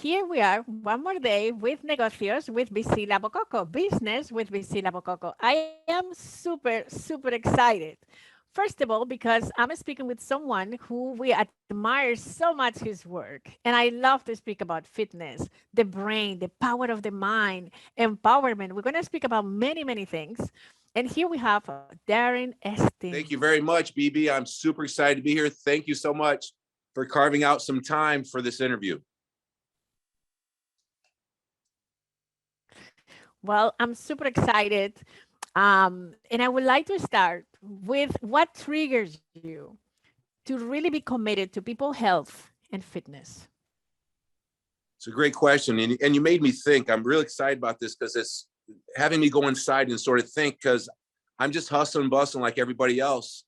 here we are one more day with Negocios with BISILA BOKOKO, business with BISILA BOKOKO. I am super excited. First of all, because I'm speaking with someone who we admire so much his work. And I love to speak about fitness, the brain, the power of the mind, empowerment. We're going to speak about many things. And here we have Darin Steen. Thank you very much, BB. I'm super excited to be here. Thank you so much for carving out some time for this interview. Well, I'm super excited. And I would like to start with what triggers you to really be committed to people health and fitness? It's a great question. And you made me think. I'm really excited about this because it's having me go inside and sort of think, because I'm just hustling and bustling like everybody else.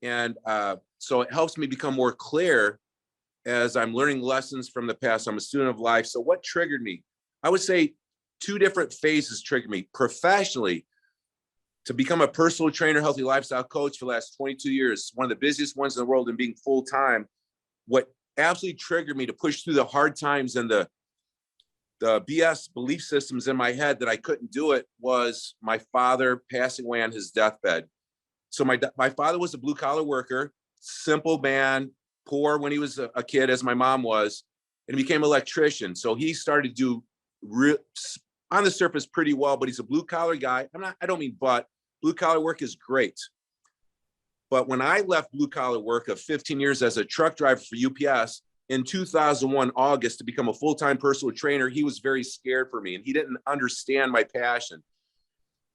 And so it helps me become more clear as I'm learning lessons from the past. I'm a student of life. So what triggered me? I would say two different phases triggered me. Professionally, to become a personal trainer, healthy lifestyle coach for the last 22 years, one of the busiest ones in the world and being full-time. What absolutely triggered me to push through the hard times and the BS belief systems in my head that I couldn't do it was my father passing away on his deathbed. So my father was a blue collar worker, simple man, poor when he was a kid, as my mom was, and he became an electrician. So he started to do on the surface pretty well, but he's a blue collar guy. I don't mean but. Blue collar work is great. But when I left blue collar work of 15 years as a truck driver for UPS in 2001, August, to become a full-time personal trainer, he was very scared for me and he didn't understand my passion.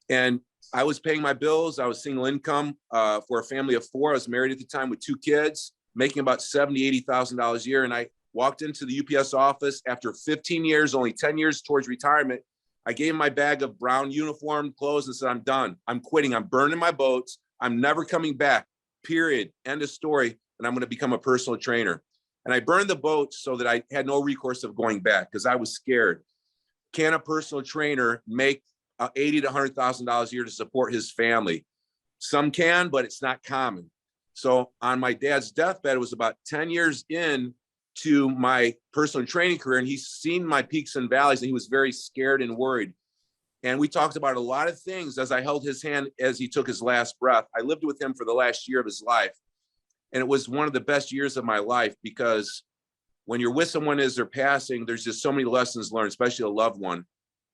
And I was paying my bills. I was single income for a family of four. I was married at the time with two kids, making about $70,000, $80,000 a year. And I walked into the UPS office after 15 years, only 10 years towards retirement. I gave him my bag of brown uniform clothes and said, I'm done. I'm quitting. I'm burning my boats. I'm never coming back, period. End of story. And I'm going to become a personal trainer. And I burned the boats so that I had no recourse of going back because I was scared. Can a personal trainer make $80,000 to $100,000 a year to support his family? Some can, but it's not common. So on my dad's deathbed, it was about 10 years in to my personal training career, and he's seen my peaks and valleys, and he was very scared and worried. And we talked about a lot of things as I held his hand as he took his last breath. I lived with him for the last year of his life, and it was one of the best years of my life because when you're with someone as they're passing, there's just so many lessons learned, especially a loved one.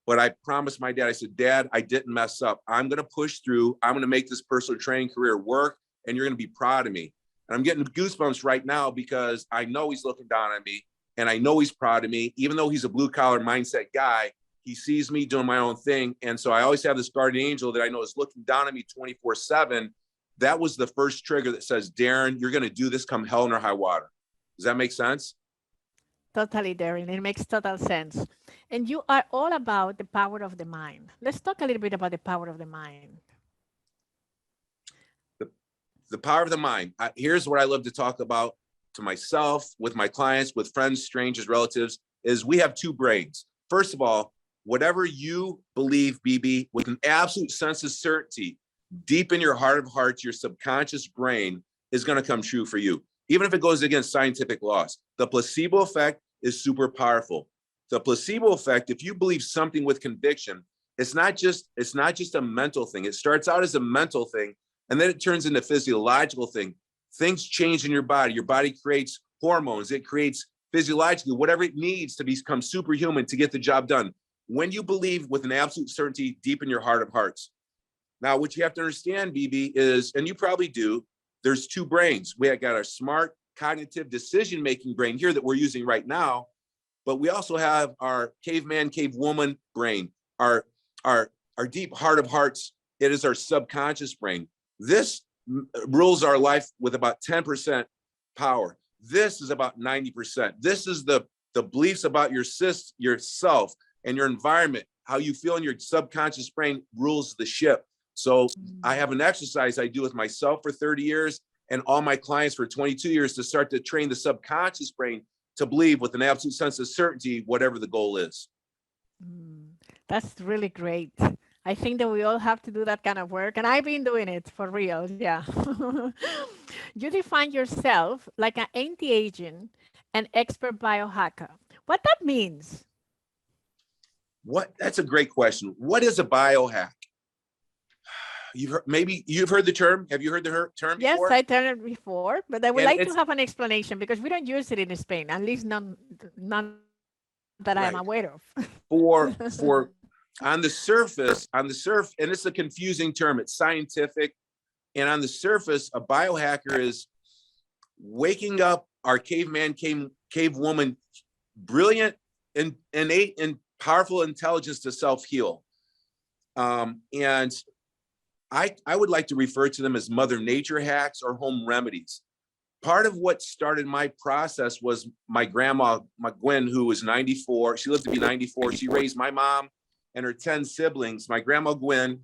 But I promised my dad, I said, Dad, I didn't mess up. I'm going to push through. I'm going to make this personal training career work, and you're going to be proud of me. And I'm getting goosebumps right now because I know he's looking down on me and I know he's proud of me. Even though he's a blue collar mindset guy, he sees me doing my own thing. And so I always have this guardian angel that I know is looking down at me 24/7. That was the first trigger that says, Darin, you're going to do this come hell or high water. Does that make sense? Totally, Darin. It makes total sense. And you are all about the power of the mind. Let's talk a little bit about the power of the mind. The power of the mind. Here's what I love to talk about to myself, with my clients, with friends, strangers, relatives, is we have two brains. First of all, whatever you believe, BB, with an absolute sense of certainty, deep in your heart of hearts, your subconscious brain is going to come true for you, even if it goes against scientific laws. The placebo effect is super powerful. The placebo effect, if you believe something with conviction, it's not just a mental thing. It starts out as a mental thing, and then it turns into a physiological thing. Things change in your body. Your body creates hormones. It creates physiologically whatever it needs to become superhuman to get the job done. When you believe with an absolute certainty deep in your heart of hearts. Now, what you have to understand, BB, is, and you probably do, there's two brains. We have got our smart, cognitive, decision-making brain here that we're using right now, but we also have our caveman, cavewoman brain, our deep heart of hearts. It is our subconscious brain. This rules our life with about 10% power. This is about 90%. This is the beliefs about yourself and your environment, how you feel in your subconscious brain rules the ship. So I have an exercise I do with myself for 30 years and all my clients for 22 years to start to train the subconscious brain to believe with an absolute sense of certainty, whatever the goal is. That's really great. I think that we all have to do that kind of work. And I've been doing it for real. Yeah. You define yourself like an anti-aging and expert biohacker. What that means? That's a great question. What is a biohack? Maybe you've heard the term. Have you heard the term Yes, before? I heard it before, but I would And like to it's have an explanation because we don't use it in Spain, at least none that I am right. aware of. For on the surface, and it's a confusing term. It's scientific. And on the surface, a biohacker is waking up our cave woman, brilliant and innate and powerful intelligence to self-heal. And I would like to refer to them as Mother Nature hacks or home remedies. Part of what started my process was my grandma, my Gwen, who was 94. She lived to be 94. She raised my mom and her 10 siblings. My grandma Gwen,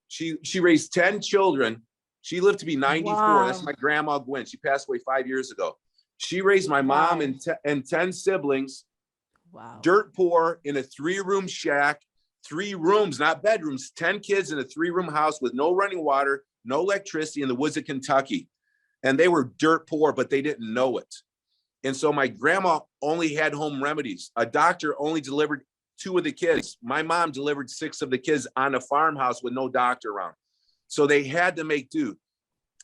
she raised 10 children. She lived to be 94. Wow. That's my grandma Gwen. She passed away 5 years ago. She raised my mom Wow. and 10 siblings, Wow. dirt poor, in a 3-room shack, 3 rooms, not bedrooms, 10 kids in a 3-room house with no running water, no electricity in the woods of Kentucky. And they were dirt poor, but they didn't know it. And so my grandma only had home remedies. A doctor only delivered 2 of the kids. My mom delivered 6 of the kids on a farmhouse with no doctor around. So they had to make do.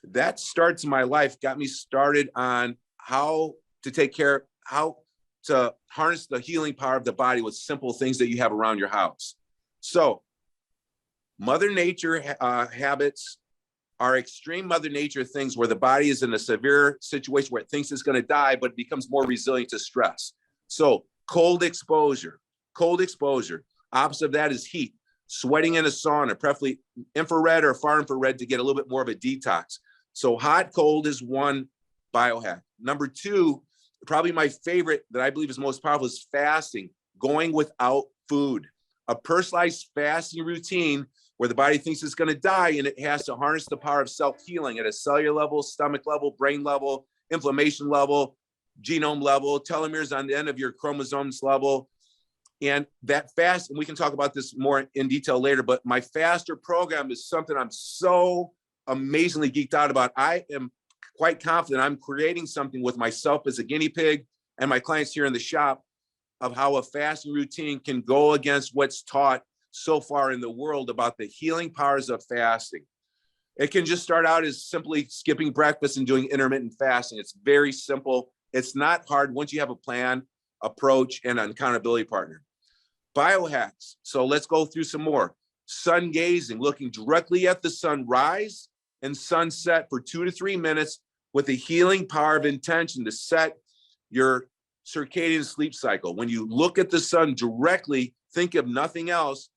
That starts my life, got me started on how to take care, how to harness the healing power of the body with simple things that you have around your house. So Mother Nature habits are extreme Mother Nature things where the body is in a severe situation where it thinks it's going to die, but it becomes more resilient to stress. So cold exposure. Opposite of that is heat. Sweating in a sauna, preferably infrared or far infrared to get a little bit more of a detox. So hot, cold is one biohack. Number 2, probably my favorite that I believe is most powerful is fasting, going without food. A personalized fasting routine where the body thinks it's going to die and it has to harness the power of self-healing at a cellular level, stomach level, brain level, inflammation level, genome level, telomeres on the end of your chromosomes level. And that fast, and we can talk about this more in detail later, but my faster program is something I'm so amazingly geeked out about. I am quite confident I'm creating something with myself as a guinea pig and my clients here in the shop of how a fasting routine can go against what's taught so far in the world about the healing powers of fasting. It can just start out as simply skipping breakfast and doing intermittent fasting. It's very simple. It's not hard once you have a plan, approach, and an accountability partner. Biohacks. So let's go through some more. Sun gazing, looking directly at the sun rise and sunset for 2 to 3 minutes with the healing power of intention to set your circadian sleep cycle. When you look at the sun directly, think of nothing else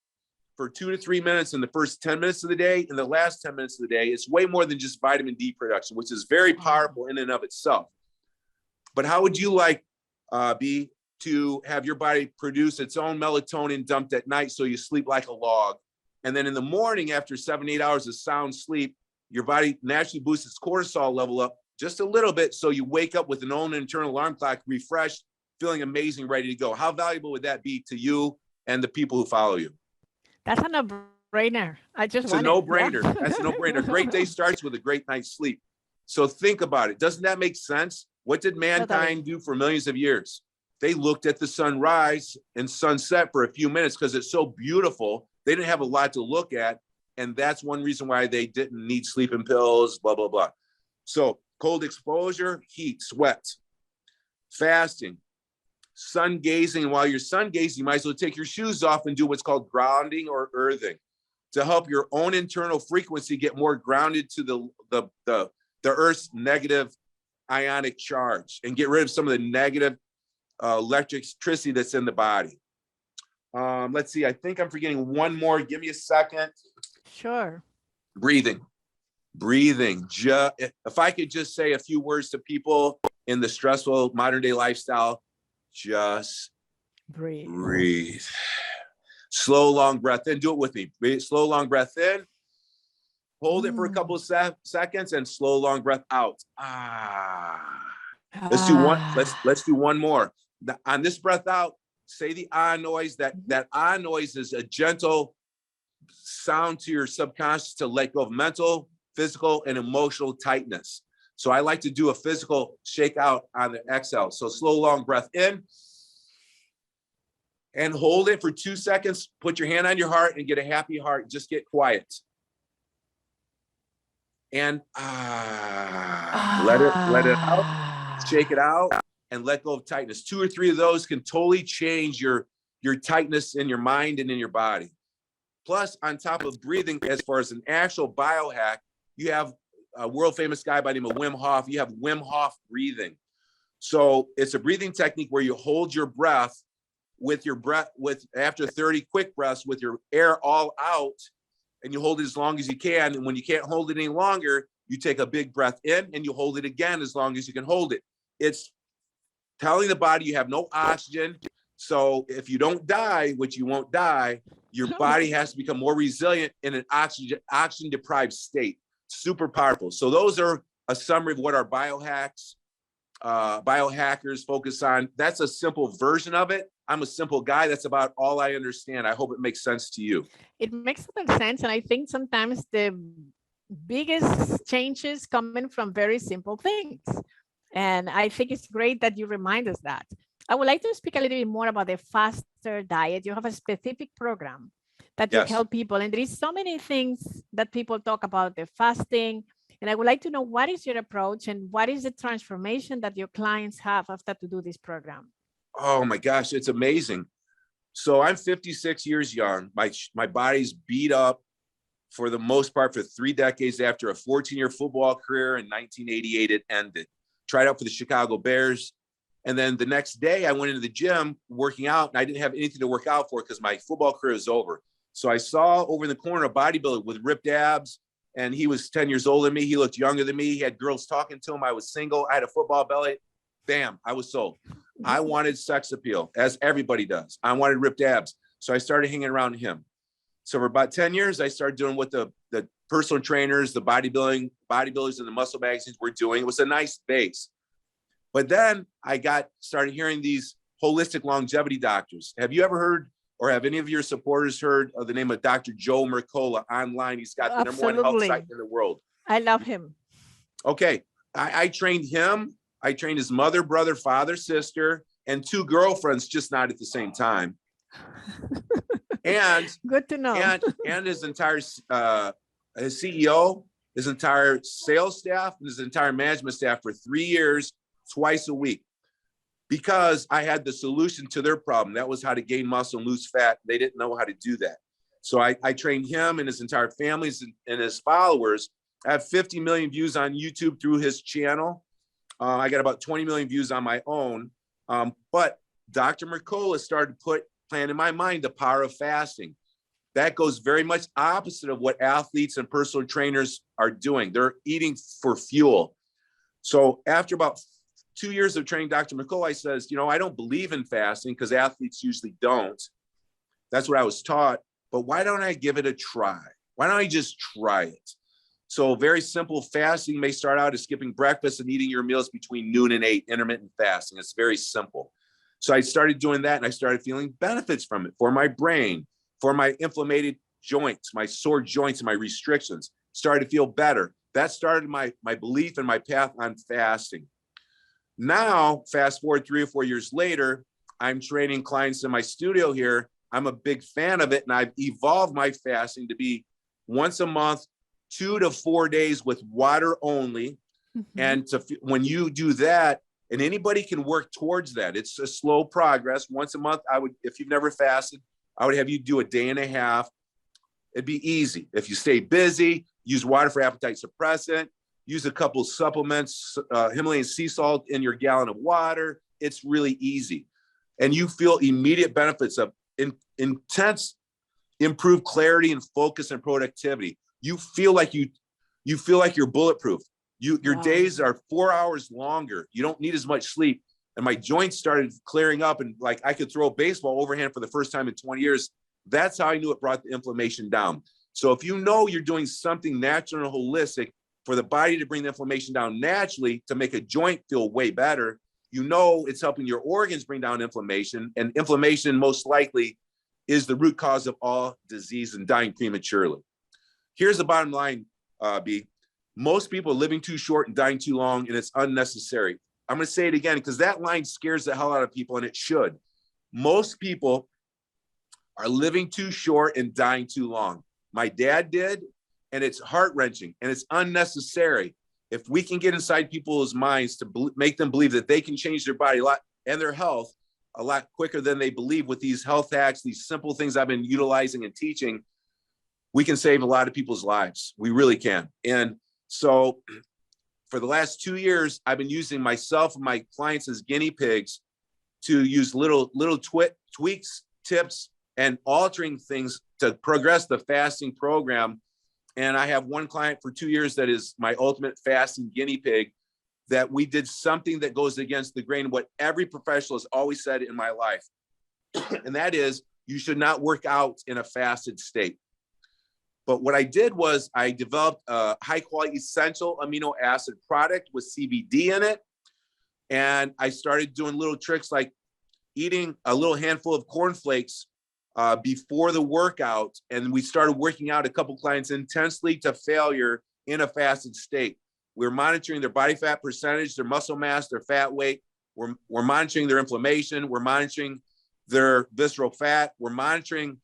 for 2 to 3 minutes in the first 10 minutes of the day and the last 10 minutes of the day. It's way more than just vitamin D production, which is very powerful in and of itself. But how would you like, to have your body produce its own melatonin dumped at night so you sleep like a log? And then in the morning, after 7 to 8 hours of sound sleep, your body naturally boosts its cortisol level up just a little bit so you wake up with an own internal alarm clock, refreshed, feeling amazing, ready to go. How valuable would that be to you and the people who follow you? That's a no-brainer. It's a no-brainer. Yeah. That's a no-brainer. A great day starts with a great night's sleep. So think about it. Doesn't that make sense? What did mankind do for millions of years? They looked at the sunrise and sunset for a few minutes because it's so beautiful. They didn't have a lot to look at. And that's one reason why they didn't need sleeping pills, blah, blah, blah. So cold exposure, heat, sweat, fasting, sun gazing. While you're sun gazing, you might as well take your shoes off and do what's called grounding or earthing to help your own internal frequency get more grounded to the Earth's negative ionic charge and get rid of some of the negative electricity that's in the body. Let's see. I think I'm forgetting one more. Give me a second. Sure. Breathing. If I could just say a few words to people in the stressful modern day lifestyle, just breathe. Slow, long breath in. Do it with me. Breathe. Slow, long breath in. Hold it for a couple of seconds and slow, long breath out. Let's do one. Let's do one more. On this breath out, say the ah noise. That ah noise is a gentle sound to your subconscious to let go of mental, physical, and emotional tightness. So I like to do a physical shake out on the exhale. So slow, long breath in. and hold it for 2 seconds. Put your hand on your heart and get a happy heart. Just get quiet. And let it out, shake it out, and let go of tightness. 2 or 3 of those can totally change your tightness in your mind and in your body. Plus, on top of breathing, as far as an actual biohack, you have a world famous guy by the name of Wim Hof. You have Wim Hof breathing. So it's a breathing technique where you hold your breath with after 30 quick breaths with your air all out, and you hold it as long as you can. And when you can't hold it any longer, you take a big breath in and you hold it again as long as you can hold it. It's telling the body you have no oxygen. So if you don't die, which you won't die, your body has to become more resilient in an oxygen deprived state. Super powerful. So those are a summary of what our biohackers focus on. That's a simple version of it. I'm a simple guy. That's about all I understand. I hope it makes sense to you. It makes total sense. And I think sometimes the biggest changes coming from very simple things. And I think it's great that you remind us that. I would like to speak a little bit more about the faster diet. You have a specific program that you help people. And there is so many things that people talk about the fasting. And I would like to know, what is your approach and what is the transformation that your clients have after to do this program? Oh my gosh, it's amazing. So I'm 56 years young. My body's beat up for the most part for 3 decades. After a 14-year football career in 1988, it ended. Tried out for the Chicago Bears. And then the next day I went into the gym working out, and I didn't have anything to work out for because my football career is over. So I saw over in the corner a bodybuilder with ripped abs, and he was 10 years older than me. He looked younger than me. He had girls talking to him. I was single. I had a football belly. Bam, I was sold. I wanted sex appeal, as everybody does. I wanted ripped abs. So I started hanging around him. So for about 10 years, I started doing what the personal trainers, the bodybuilders and the muscle magazines were doing. It was a nice base. But then I started hearing these holistic longevity doctors. Have you ever heard, or have any of your supporters heard of the name of Dr. Joe Mercola online? He's got the #1 health site in the world. I love him. Okay. I trained him. I trained his mother, brother, father, sister, and 2 girlfriends, just not at the same time. And good to know. And his entire his CEO, his entire sales staff, and his entire management staff for 3 years, twice a week, because I had the solution to their problem. That was how to gain muscle and lose fat. They didn't know how to do that. So I trained him and his entire families and his followers. I have 50 million views on YouTube through his channel. I got about 20 million views on my own. But Dr. Mercola started to plant in my mind the power of fasting. That goes very much opposite of what athletes and personal trainers are doing. They're eating for fuel. So after about 2 years of training Dr. Mercola, I says, I don't believe in fasting because athletes usually don't. That's what I was taught. But why don't I give it a try? Why don't I just try it? So very simple. Fasting may start out as skipping breakfast and eating your meals between noon and 8, intermittent fasting. It's very simple. So I started doing that, and I started feeling benefits from it for my brain, for my inflamed joints, my sore joints, and my restrictions. Started to feel better. That started my belief and my path on fasting. Now, fast forward 3 or 4 years later, I'm training clients in my studio here. I'm a big fan of it, and I've evolved my fasting to be once a month, 2 to 4 days with water only. Mm-hmm. And when you do that, and anybody can work towards that, it's a slow progress. Once a month, if you've never fasted, I would have you do a day and a half. It'd be easy. If you stay busy, use water for appetite suppressant, use a couple of supplements, Himalayan sea salt in your gallon of water. It's really easy. And you feel immediate benefits of intense, improved clarity and focus and productivity. You feel like you're bulletproof. Your days are 4 hours longer. You don't need as much sleep. And my joints started clearing up, and like I could throw a baseball overhand for the first time in 20 years. That's how I knew it brought the inflammation down. So if you know you're doing something natural and holistic for the body to bring the inflammation down naturally to make a joint feel way better, it's helping your organs bring down inflammation. And inflammation most likely is the root cause of all disease and dying prematurely. Here's the bottom line, B. Most people are living too short and dying too long, and it's unnecessary. I'm going to say it again because that line scares the hell out of people, and it should. Most people are living too short and dying too long. My dad did, and it's heart-wrenching and it's unnecessary. If we can get inside people's minds to make them believe that they can change their body a lot and their health a lot quicker than they believe with these health hacks, these simple things I've been utilizing and teaching, we can save a lot of people's lives. We really can. And so for the last 2 years, I've been using myself and my clients as guinea pigs to use little tweaks, tips, and altering things to progress the fasting program. And I have one client for 2 years that is my ultimate fasting guinea pig, that we did something that goes against the grain of what every professional has always said in my life. And that is, you should not work out in a fasted state. But what I did was I developed a high quality essential amino acid product with CBD in it. And I started doing little tricks like eating a little handful of cornflakes before the workout. And we started working out a couple clients intensely to failure in a fasted state. We're monitoring their body fat percentage, their muscle mass, their fat weight. We're monitoring their inflammation. We're monitoring their visceral fat. We're monitoring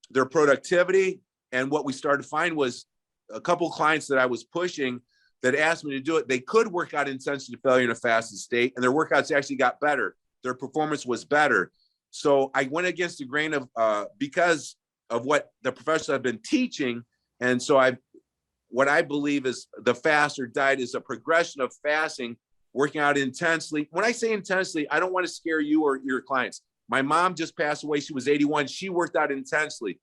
their productivity. And what we started to find was a couple of clients that I was pushing that asked me to do it. They could work out intensity to failure in a fasted state, and their workouts actually got better. Their performance was better. So I went against the grain of because of what the professors have been teaching. And so what I believe is the fast or diet is a progression of fasting, working out intensely. When I say intensely, I don't want to scare you or your clients. My mom just passed away. She was 81. She worked out intensely.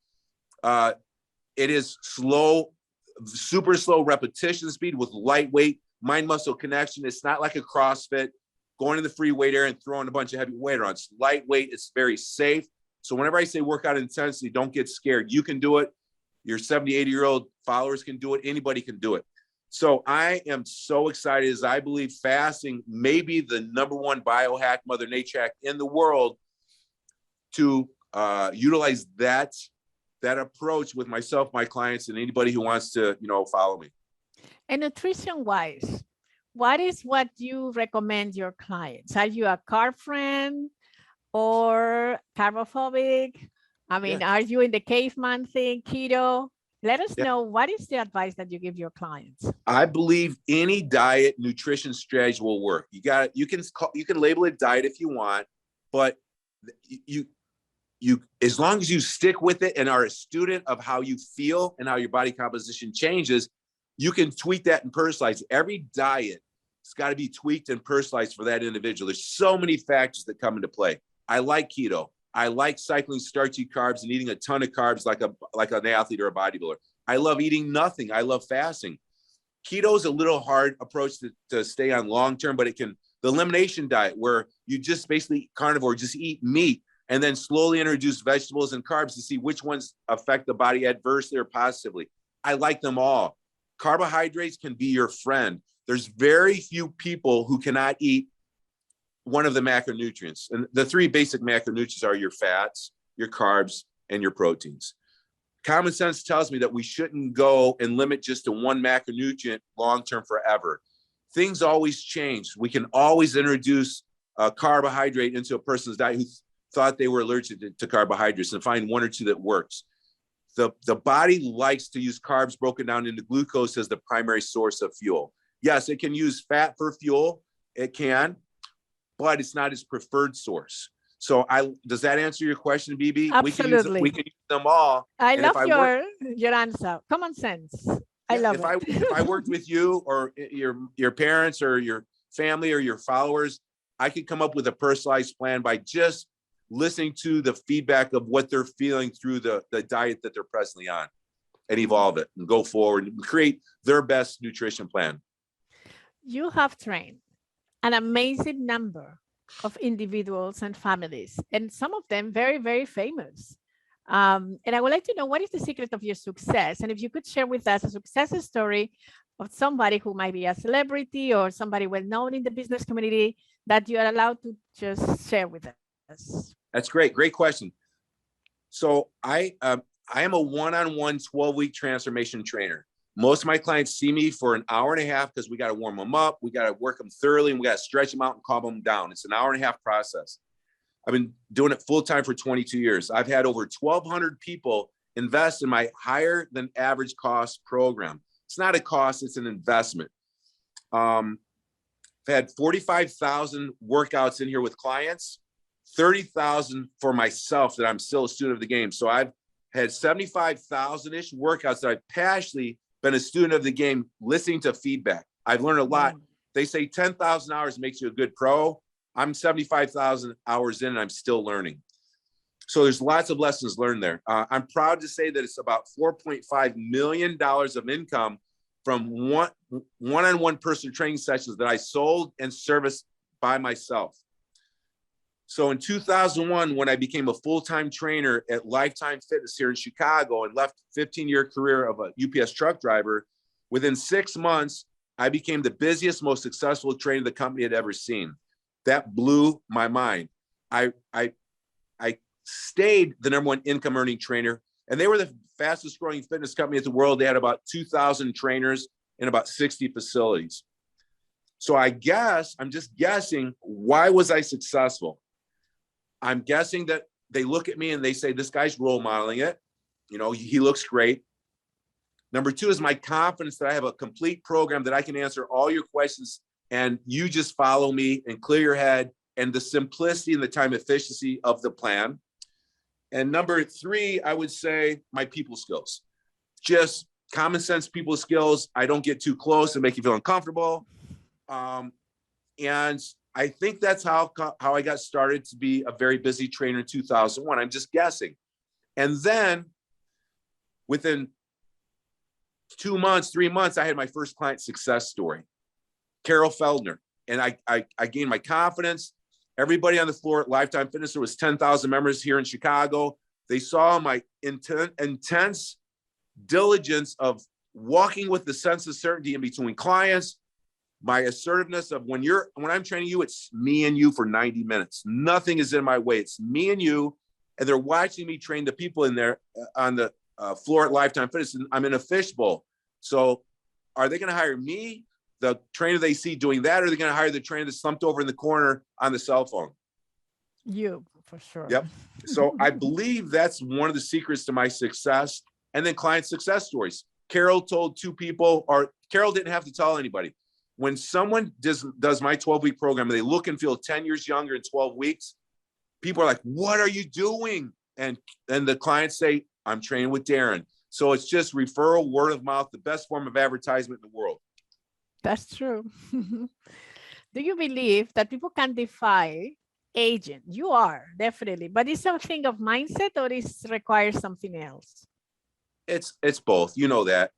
It is slow, super slow repetition speed with lightweight mind-muscle connection. It's not like a CrossFit, going to the free weight area and throwing a bunch of heavy weight on. It's lightweight. It's very safe. So whenever I say workout intensity, don't get scared. You can do it. Your 70, 80-year-old followers can do it. Anybody can do it. So I am so excited, as I believe fasting may be the #1 biohack, Mother Nature hack in the world, to utilize that approach with myself, my clients, and anybody who wants to, follow me. And nutrition-wise, what is what you recommend your clients? Are you a carb friend or carbophobic? I mean, Yeah. Are you in the caveman thing, keto? Let us know, what is the advice that you give your clients? I believe any diet nutrition strategy will work. You can label it diet if you want, but you as long as you stick with it and are a student of how you feel and how your body composition changes, you can tweak that and personalize. Every diet has got to be tweaked and personalized for that individual. There's so many factors that come into play. I like keto. I like cycling starchy carbs and eating a ton of carbs like an athlete or a bodybuilder. I love eating nothing. I love fasting. Keto is a little hard approach to stay on long-term, but the elimination diet where you just basically carnivore, just eat meat, and then slowly introduce vegetables and carbs to see which ones affect the body adversely or positively. I like them all. Carbohydrates can be your friend. There's very few people who cannot eat one of the macronutrients. And the 3 basic macronutrients are your fats, your carbs, and your proteins. Common sense tells me that we shouldn't go and limit just to one macronutrient long-term forever. Things always change. We can always introduce a carbohydrate into a person's diet who thought they were allergic to carbohydrates and find 1 or 2 that works. The body likes to use carbs broken down into glucose as the primary source of fuel. Yes, it can use fat for fuel. It can, but it's not its preferred source. So does that answer your question, BB? Absolutely. We can use them all. I love your answer. Common sense. I love it. If I worked with you or your parents or your family or your followers, I could come up with a personalized plan by just listening to the feedback of what they're feeling through the diet that they're presently on, and evolve it and go forward and create their best nutrition plan. You have trained an amazing number of individuals and families, and some of them very, very famous. And I would like to know, what is the secret of your success? And if you could share with us a success story of somebody who might be a celebrity or somebody well-known in the business community that you are allowed to just share with us. That's great. Great question. So I am a one-on-one 12-week transformation trainer. Most of my clients see me for an hour and a half because we got to warm them up. We got to work them thoroughly, and we got to stretch them out and calm them down. It's an hour and a half process. I've been doing it full time for 22 years. I've had over 1,200 people invest in my higher than average cost program. It's not a cost, it's an investment. I've had 45,000 workouts in here with clients, 30,000 for myself that I'm still a student of the game. So I've had 75,000-ish workouts that I've passionately been a student of the game, listening to feedback. I've learned a lot. They say 10,000 hours makes you a good pro. I'm 75,000 hours in and I'm still learning. So there's lots of lessons learned there. I'm proud to say that it's about $4.5 million of income from one-on-one personal training sessions that I sold and serviced by myself. So in 2001, when I became a full-time trainer at Lifetime Fitness here in Chicago and left a 15-year career of a UPS truck driver, within 6 months, I became the busiest, most successful trainer the company had ever seen. That blew my mind. I stayed the number one income earning trainer, and they were the fastest growing fitness company in the world. They had about 2,000 trainers in about 60 facilities. So I guess, I'm just guessing, why was I successful? I'm guessing that they look at me and they say, this guy's role modeling it. You know, he looks great. Number two is my confidence that I have a complete program that I can answer all your questions and you just follow me and clear your head, and the simplicity and the time efficiency of the plan. And number three, I would say my people skills, just common sense people skills. I don't get too close and make you feel uncomfortable. And I think that's how I got started to be a very busy trainer in 2001. I'm just guessing. And then within 2 months, 3 months, I had my first client success story, Carol Feldner. And I gained my confidence. Everybody on the floor at Lifetime Fitness, there was 10,000 members here in Chicago. They saw my intense diligence of walking with the sense of certainty in between clients, my assertiveness of when I'm training you, it's me and you for 90 minutes. Nothing is in my way. It's me and you. And they're watching me train the people in there on the floor at Lifetime Fitness. And I'm in a fishbowl. So are they going to hire me, the trainer they see doing that, or are they going to hire the trainer that's slumped over in the corner on the cell phone? You, for sure. Yep. So I believe that's one of the secrets to my success. And then client success stories. Carol told 2 people, or Carol didn't have to tell anybody. When someone does my 12-week program and they look and feel 10 years younger in 12 weeks, people are like, what are you doing? And the clients say, I'm training with Darin. So it's just referral, word of mouth, the best form of advertisement in the world. That's true. Do you believe that people can defy aging? You are, definitely. But it's something of mindset, or it requires something else? It's both. You know that.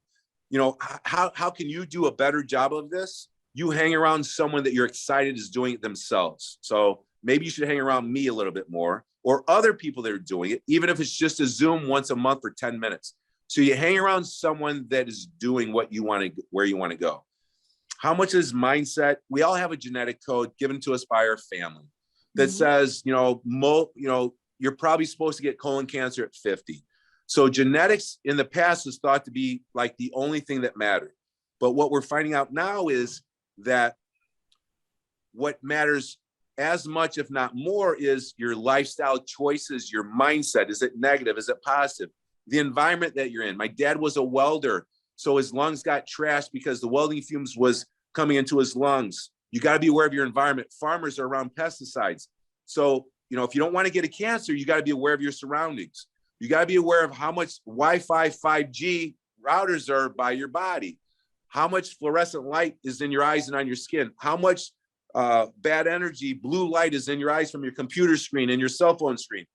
You know, how can you do a better job of this? You hang around someone that you're excited is doing it themselves. So maybe you should hang around me a little bit more, or other people that are doing it, even if it's just a Zoom once a month for 10 minutes. So you hang around someone that is doing what you want to, where you want to go. How much is mindset? We all have a genetic code given to us by our family that says, you're probably supposed to get colon cancer at 50. So genetics in the past is thought to be like the only thing that mattered. But what we're finding out now is that what matters as much, if not more, is your lifestyle choices, your mindset. Is it negative? Is it positive? The environment that you're in. My dad was a welder, so his lungs got trashed because the welding fumes was coming into his lungs. You got to be aware of your environment. Farmers are around pesticides. So, if you don't want to get a cancer, you got to be aware of your surroundings. You got to be aware of how much Wi-Fi 5G routers are by your body, how much fluorescent light is in your eyes and on your skin, how much bad energy, blue light is in your eyes from your computer screen and your cell phone screen.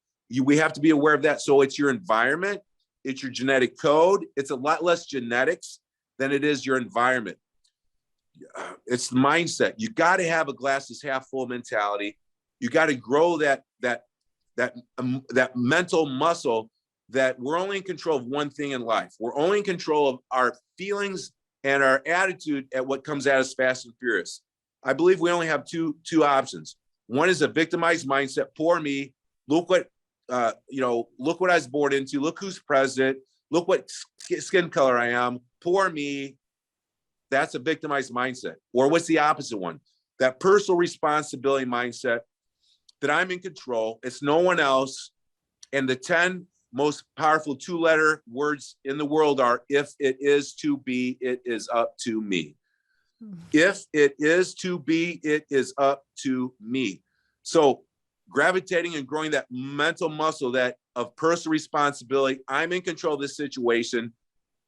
We have to be aware of that. So it's your environment, it's your genetic code. It's a lot less genetics than it is your environment. It's the mindset. You got to have a glass is half full mentality. You got to grow that mental muscle that we're only in control of one thing in life. We're only in control of our feelings and our attitude at what comes at us fast and furious. I believe we only have two options. One is a victimized mindset. Poor me. Look what I was born into. Look who's president. Look what skin color I am. Poor me. That's a victimized mindset. Or what's the opposite one? That personal responsibility mindset. that I'm in control. It's no one else. And the 10 most powerful 2-letter words in the world are, if it is to be, it is up to me. If it is to be, it is up to me. So gravitating and growing that mental muscle that of personal responsibility. I'm in control of this situation.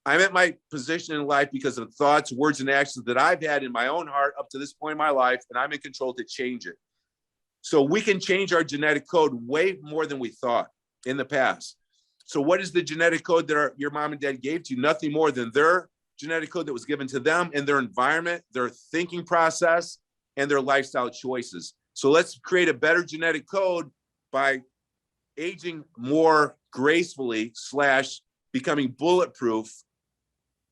I'm at my position in life because of thoughts, words, and actions that I've had in my own heart up to this point in my life, and I'm in control to change it. So we can change our genetic code way more than we thought in the past. So what is the genetic code that your mom and dad gave to you? Nothing more than their genetic code that was given to them and their environment, their thinking process, and their lifestyle choices. So let's create a better genetic code by aging more gracefully / becoming bulletproof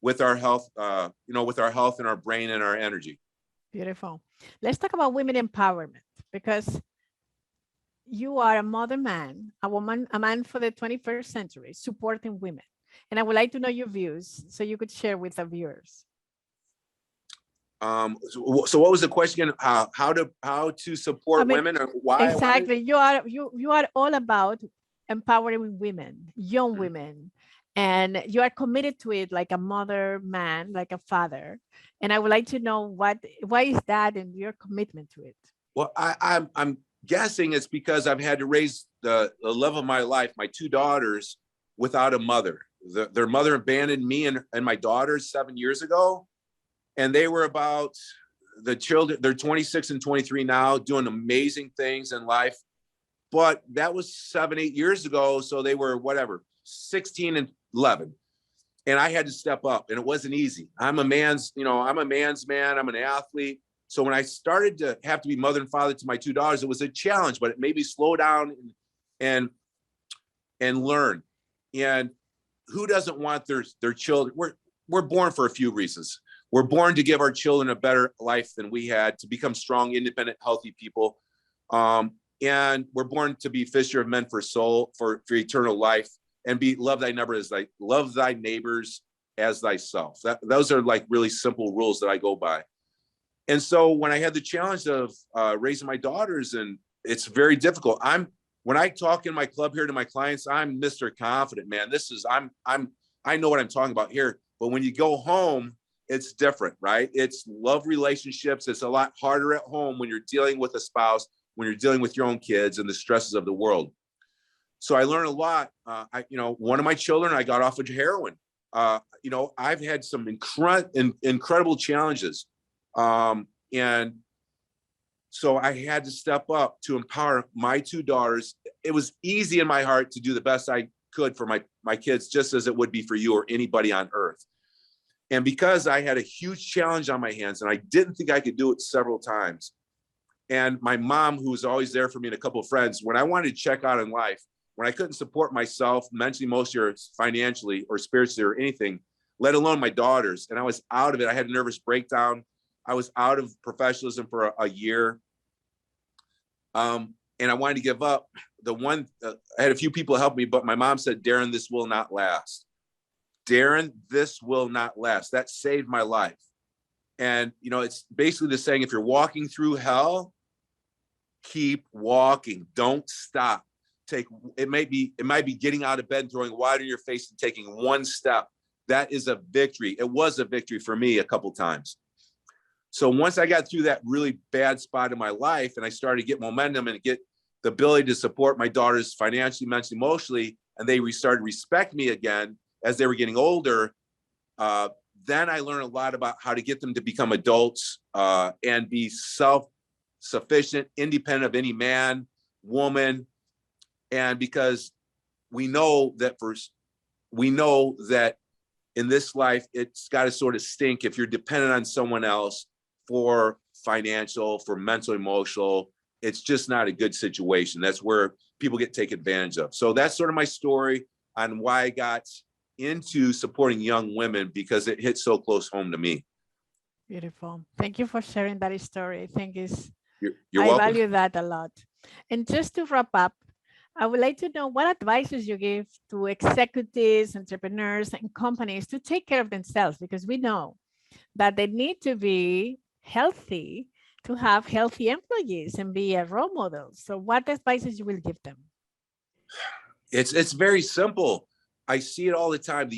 with our health, with our health and our brain and our energy. Beautiful. Let's talk about women empowerment, because you are a modern man, a man for the 21st century, supporting women. And I would like to know your views so you could share with our viewers. So what was the question again? How to support women, or why? Exactly. You are all about empowering women, young women, and you are committed to it like a mother, man, like a father. And I would like to know why is that and your commitment to it? Well, I'm guessing it's because I've had to raise the love of my life, my 2 daughters, without a mother. Their mother abandoned me and my daughters 7 years ago. And they were about the children, they're 26 and 23 now, doing amazing things in life. But that was 7-8 years ago. So they were 16 and 11. And I had to step up, and it wasn't easy. I'm a man's man. I'm an athlete. So when I started to have to be mother and father to my 2 daughters, it was a challenge, but it made me slow down and learn. And who doesn't want their children? We're born for a few reasons. We're born to give our children a better life than we had, to become strong, independent, healthy people. And we're born to be fisher of men for soul, for eternal life, and love thy neighbors as thyself. Those are like really simple rules that I go by. And so when I had the challenge of raising my daughters, and it's very difficult. When I talk in my club here to my clients, I'm Mr. Confident, man. I know what I'm talking about here. But when you go home, it's different, right? It's love relationships. It's a lot harder at home when you're dealing with a spouse, when you're dealing with your own kids and the stresses of the world. So I learned a lot. One of my children, I got off of heroin. I've had some incredible challenges. And so I had to step up to empower my 2 daughters. It was easy in my heart to do the best I could for my kids, just as it would be for you or anybody on earth. And because I had a huge challenge on my hands, and I didn't think I could do it several times. And my mom, who was always there for me, and a couple of friends, when I wanted to check out in life, when I couldn't support myself mentally, emotionally, or financially, or spiritually, or anything, let alone my daughters, and I was out of it. I had a nervous breakdown. I was out of professionalism for a year. And I wanted to give up. I had a few people help me, but my mom said, Darin, this will not last. Darin, this will not last. That saved my life. And, it's basically the saying, if you're walking through hell, keep walking. Don't stop. It might be getting out of bed and throwing water in your face and taking one step. That is a victory. It was a victory for me a couple times. So once I got through that really bad spot in my life, and I started to get momentum and get the ability to support my daughters financially, mentally, emotionally, and they started to respect me again as they were getting older, then I learned a lot about how to get them to become adults and be self-sufficient, independent of any man, woman. And because we know that in this life, it's got to sort of stink if you're dependent on someone else for financial, for mental, emotional. It's just not a good situation. That's where people get taken advantage of. So that's sort of my story on why I got into supporting young women, because it hit so close home to me. Beautiful. Thank you for sharing that story. You're I welcome. value that a lot. And just to wrap up, I would like to know what advices you give to executives, entrepreneurs, and companies to take care of themselves, because we know that they need to be healthy to have healthy employees and be a role model. So what advices you will give them? It's very simple. I see it all the time.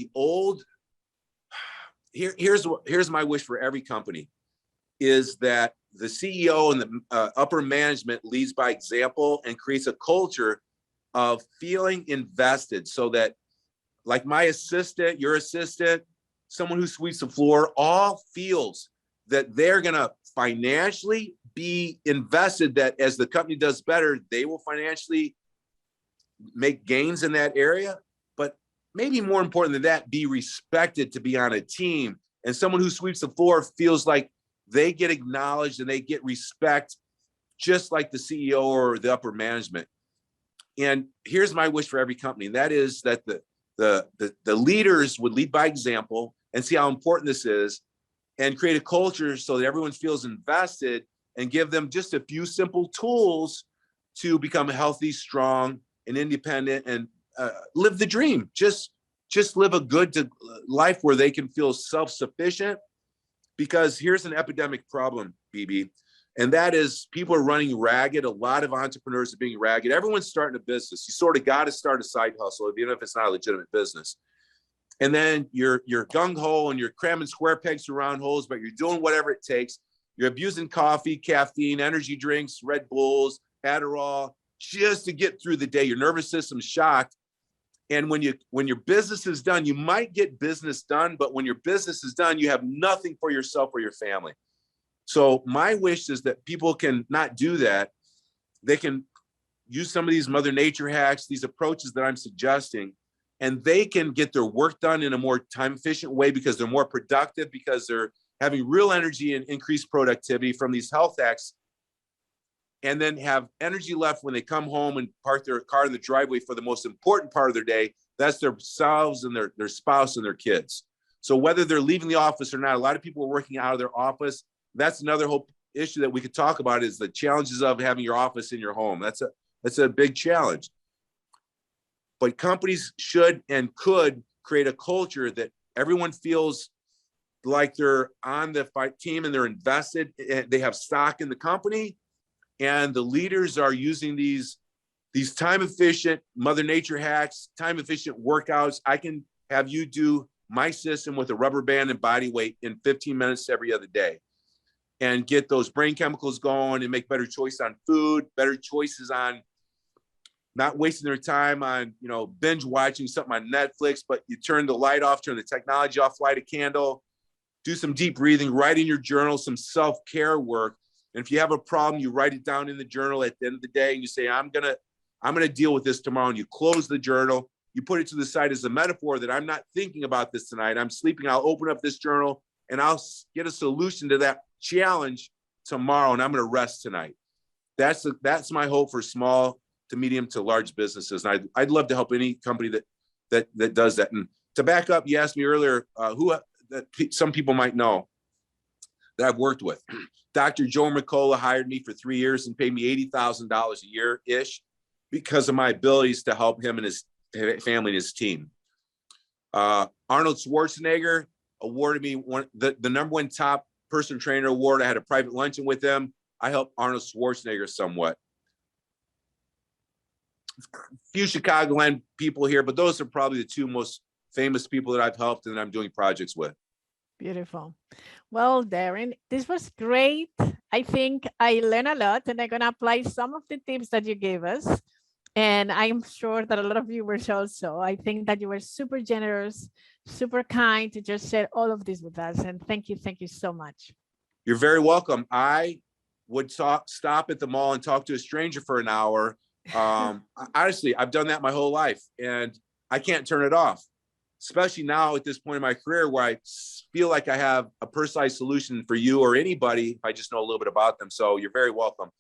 Here's my wish for every company is that the CEO and the upper management leads by example and creates a culture of feeling invested, so that like my assistant, your assistant, someone who sweeps the floor, all feels that they're going to financially be invested, that as the company does better, they will financially make gains in that area. But maybe more important than that, be respected to be on a team. And someone who sweeps the floor feels like they get acknowledged and they get respect, just like the CEO or the upper management. And here's my wish for every company, and that is that the leaders would lead by example and see how important this is, and create a culture so that everyone feels invested, and give them just a few simple tools to become healthy, strong, and independent, and live the dream. Just live a good life where they can feel self-sufficient. Because here's an epidemic problem, BB, and that is people are running ragged. A lot of entrepreneurs are being ragged. Everyone's starting a business. You sort of got to start a side hustle, even if it's not a legitimate business. And then you're gung-ho and you're cramming square pegs to round holes, but you're doing whatever it takes. You're abusing coffee, caffeine, energy drinks, Red Bulls, Adderall, just to get through the day. Your nervous system's shocked. And when your business is done, you might get business done, but when your business is done, you have nothing for yourself or your family. So my wish is that people can not do that. They can use some of these Mother Nature hacks, these approaches that I'm suggesting, and they can get their work done in a more time efficient way because they're more productive, because they're having real energy and increased productivity from these health hacks, and then have energy left when they come home and park their car in the driveway for the most important part of their day. That's themselves and their spouse and their kids. So whether they're leaving the office or not, a lot of people are working out of their office. That's another whole issue that we could talk about, is the challenges of having your office in your home. That's a big challenge. But companies should and could create a culture that everyone feels like they're on the fight team and they're invested. They have stock in the company, and the leaders are using these time efficient Mother Nature hacks, time efficient workouts. I can have you do my system with a rubber band and body weight in 15 minutes every other day, and get those brain chemicals going and make better choices on food, better choices on not wasting their time on, binge watching something on Netflix, but you turn the light off, turn the technology off, light a candle, do some deep breathing, write in your journal, some self-care work. And if you have a problem, you write it down in the journal at the end of the day, and you say, I'm going to deal with this tomorrow. And you close the journal, you put it to the side as a metaphor that I'm not thinking about this tonight. I'm sleeping. I'll open up this journal and I'll get a solution to that challenge tomorrow. And I'm going to rest tonight. That's my hope for small to medium to large businesses. And I'd love to help any company that does that. And to back up, you asked me earlier who some people might know that I've worked with. Dr. Joe Mercola hired me for 3 years and paid me $80,000 a year-ish because of my abilities to help him and his family and his team. Arnold Schwarzenegger awarded me the number one top person trainer award. I had a private luncheon with him. I helped Arnold Schwarzenegger somewhat. A few Chicagoland people here, but those are probably the two most famous people that I've helped and that I'm doing projects with. Beautiful. Well, Darin, this was great. I think I learned a lot, and I'm going to apply some of the tips that you gave us. And I'm sure that a lot of viewers also. I think that you were super generous, super kind to just share all of this with us. And thank you so much. You're very welcome. I would stop at the mall and talk to a stranger for an hour. Honestly, I've done that my whole life, and I can't turn it off, especially now at this point in my career where I feel like I have a personalized solution for you or anybody if I just know a little bit about them. So you're very welcome.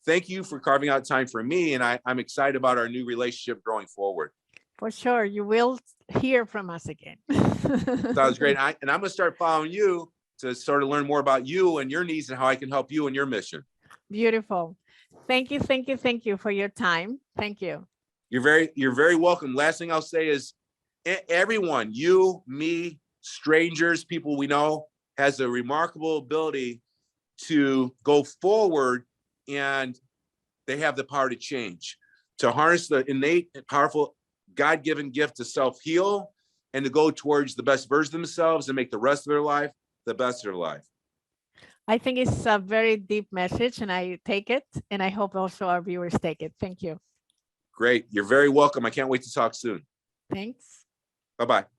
Thank you for carving out time for me, and I'm excited about our new relationship going forward. For sure. You will hear from us again. Sounds great. And I'm going to start following you to sort of learn more about you and your needs and how I can help you in your mission. Beautiful. Thank you for your time. Thank you. You're very welcome. Last thing I'll say is everyone, you, me, strangers, people we know, has a remarkable ability to go forward, and they have the power to change, to harness the innate and powerful God-given gift to self-heal and to go towards the best version of themselves and make the rest of their life the best of their life. I think it's a very deep message, and I take it, and I hope also our viewers take it. Thank you. Great. You're very welcome. I can't wait to talk soon. Thanks. Bye-bye.